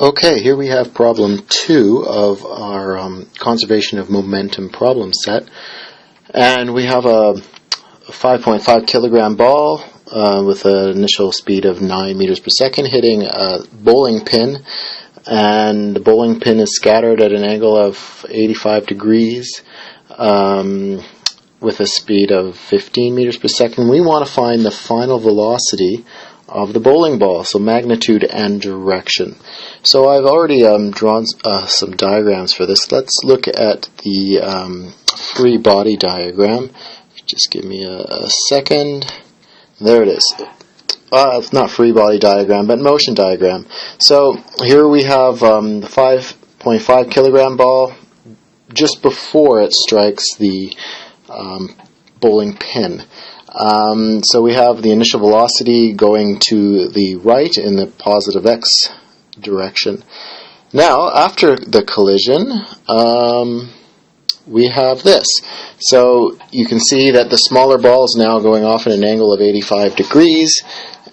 Okay, here we have problem 2 of our conservation of momentum problem set. And we have a 5.5 kilogram ball with an initial speed of 9 meters per second hitting a bowling pin. And the bowling pin is scattered at an angle of 85 degrees with a speed of 15 meters per second. We want to find the final velocity of the bowling ball, so magnitude and direction. So I've already drawn some diagrams for this. Let's look at the free body diagram. Just give me a second. There it is. Not free body diagram, but motion diagram. So here we have the 5.5 kilogram ball just before it strikes the bowling pin. So we have the initial velocity going to the right in the positive x direction. Now, after the collision, we have this. So you can see that the smaller ball is now going off at an angle of 85 degrees,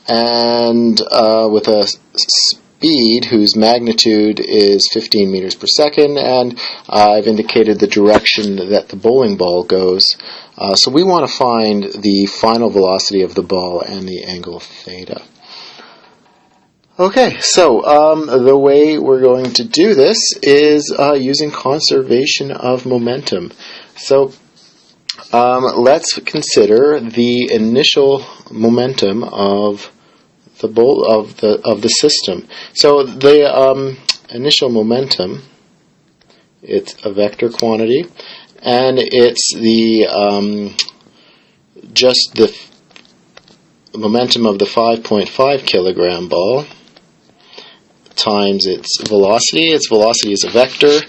and with a speed whose magnitude is 15 meters per second, and I've indicated the direction that the bowling ball goes. So we want to find the final velocity of the ball and the angle theta. Okay, so the way we're going to do this is using conservation of momentum. So let's consider the initial momentum of the system. So the initial momentum, it's a vector quantity, and it's the just the momentum of the 5.5 kilogram ball times its velocity. Its velocity is a vector,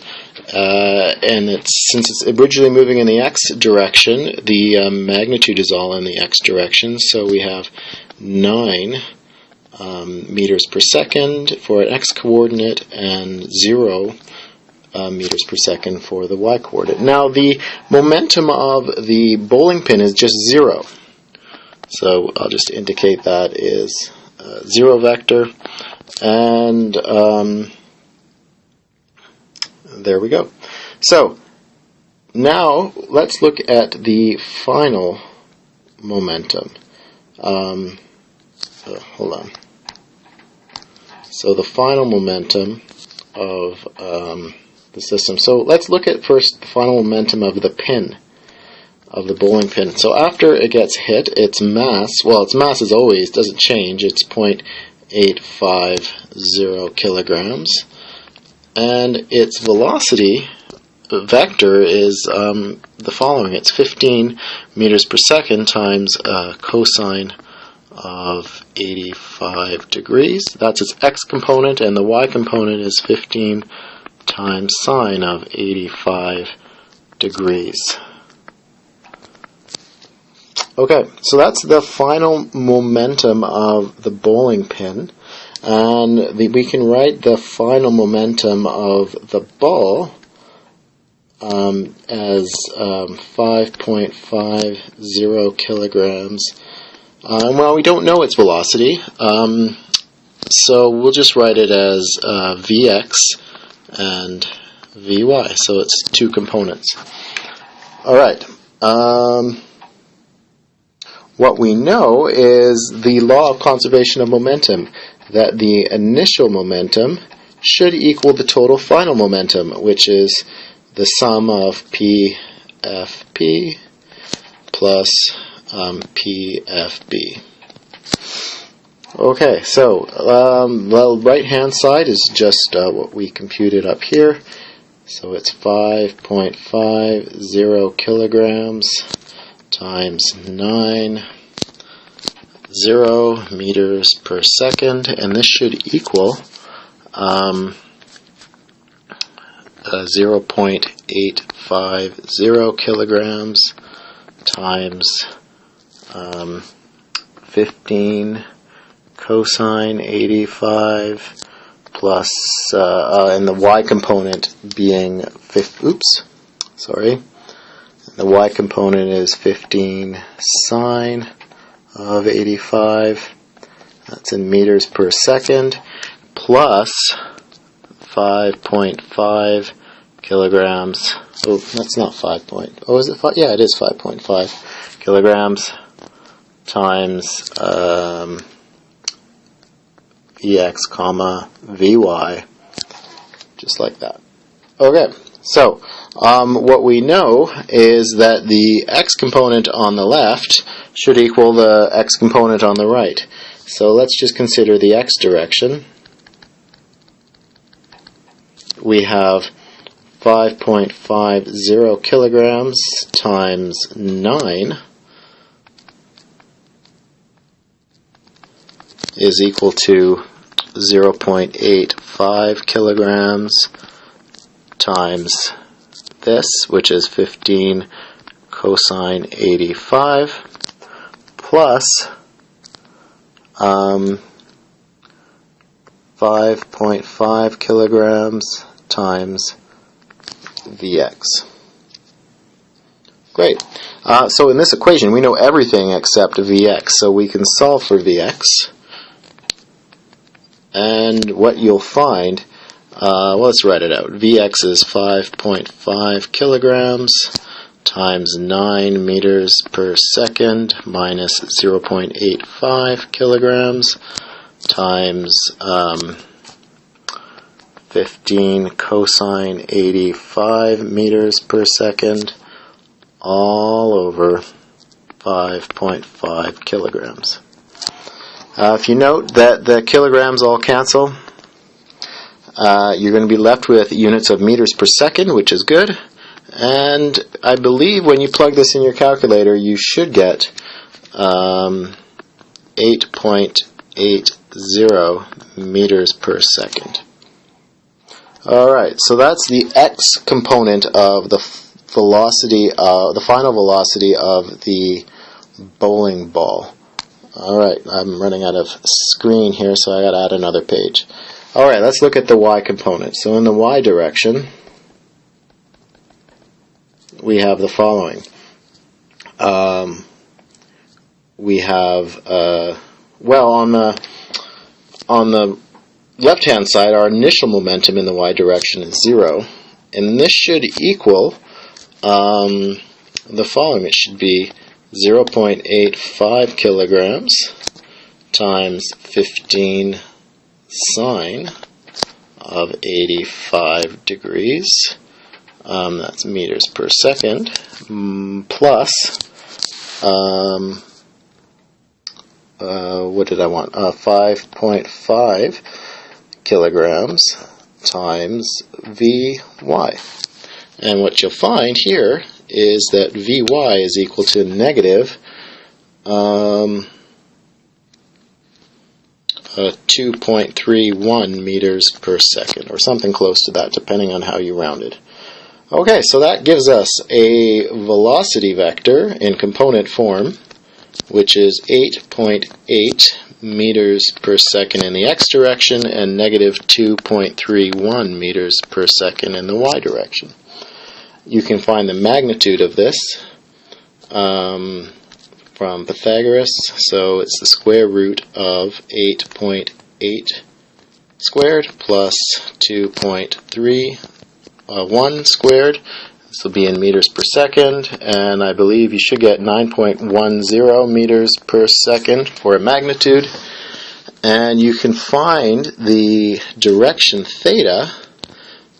and since it's originally moving in the x direction, the magnitude is all in the x direction. So we have 9 meters per second for an x coordinate and 0 meters per second for the y coordinate. Now the momentum of the bowling pin is just 0. So I'll just indicate that is 0 vector. And there we go. So now let's look at the final momentum. Hold on. So the final momentum of the system. So let's look at first the final momentum of the pin, of the bowling pin. So after it gets hit, its mass, well, its mass is always, doesn't change, it's 0.850 kilograms, and its velocity vector is the following. It's 15 meters per second times cosine of 85 degrees. That's its x component, and the y component is 15 times sine of 85 degrees. Okay, so that's the final momentum of the bowling pin, and we can write the final momentum of the ball as 5.50 kilograms. Well, we don't know its velocity, so we'll just write it as Vx and Vy, so it's two components. Alright, what we know is the law of conservation of momentum, that the initial momentum should equal the total final momentum, which is the sum of PFP plus PFB. Okay, so well, right hand side is just what we computed up here. So it's 5.50 kilograms times 9, 0 meters per second, and this should equal 0.850 kilograms times 15 cosine 85 plus, and the y component being, the y component is 15 sine of 85, that's in meters per second, plus 5.5 kilograms. Oh, that's not 5 point. Oh, is it 5? Yeah, it is 5.5 kilograms times Vx, comma, Vy, just like that. Okay, so what we know is that the x component on the left should equal the x component on the right. So let's just consider the x direction. We have 5.50 kilograms times 9 is equal to 0.85 kilograms times this, which is 15 cosine 85, plus 5.5 kilograms times Vx. Great. So in this equation we know everything except Vx, so we can solve for Vx. And what you'll find, well, let's write it out. Vx is 5.5 kilograms times 9 meters per second minus 0.85 kilograms times 15 cosine 85 meters per second, all over 5.5 kilograms. If you note that the kilograms all cancel, you're going to be left with units of meters per second, which is good. And I believe when you plug this in your calculator, you should get 8.80 meters per second. Alright, so that's the x component of the velocity, the final velocity of the bowling ball. Alright, I'm running out of screen here, so I got to add another page. Alright, let's look at the y component. So in the y direction, we have the following. We have, well, on the left-hand side, our initial momentum in the y direction is 0, and this should equal the following. It should be 0.85 kilograms times 15 sine of 85 degrees, that's meters per second, plus, what did I want? 5.5 kilograms times Vy. And what you'll find here is that Vy is equal to negative 2.31 meters per second, or something close to that, depending on how you round it. Okay, so that gives us a velocity vector in component form, which is 8.8 meters per second in the x direction and negative 2.31 meters per second in the y direction. You can find the magnitude of this from Pythagoras, so it's the square root of 8.8 squared plus 2.31 squared. This will be in meters per second, and I believe you should get 9.10 meters per second for a magnitude. And you can find the direction theta.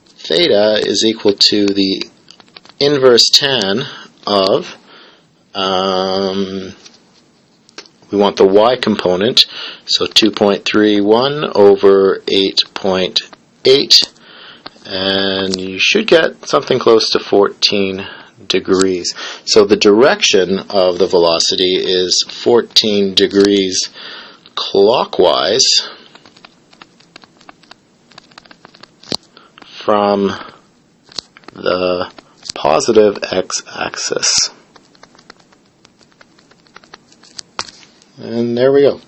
Theta is equal to the inverse tan of, we want the y component, so 2.31 over 8.8, and you should get something close to 14 degrees. So the direction of the velocity is 14 degrees clockwise from the positive x-axis. And there we go.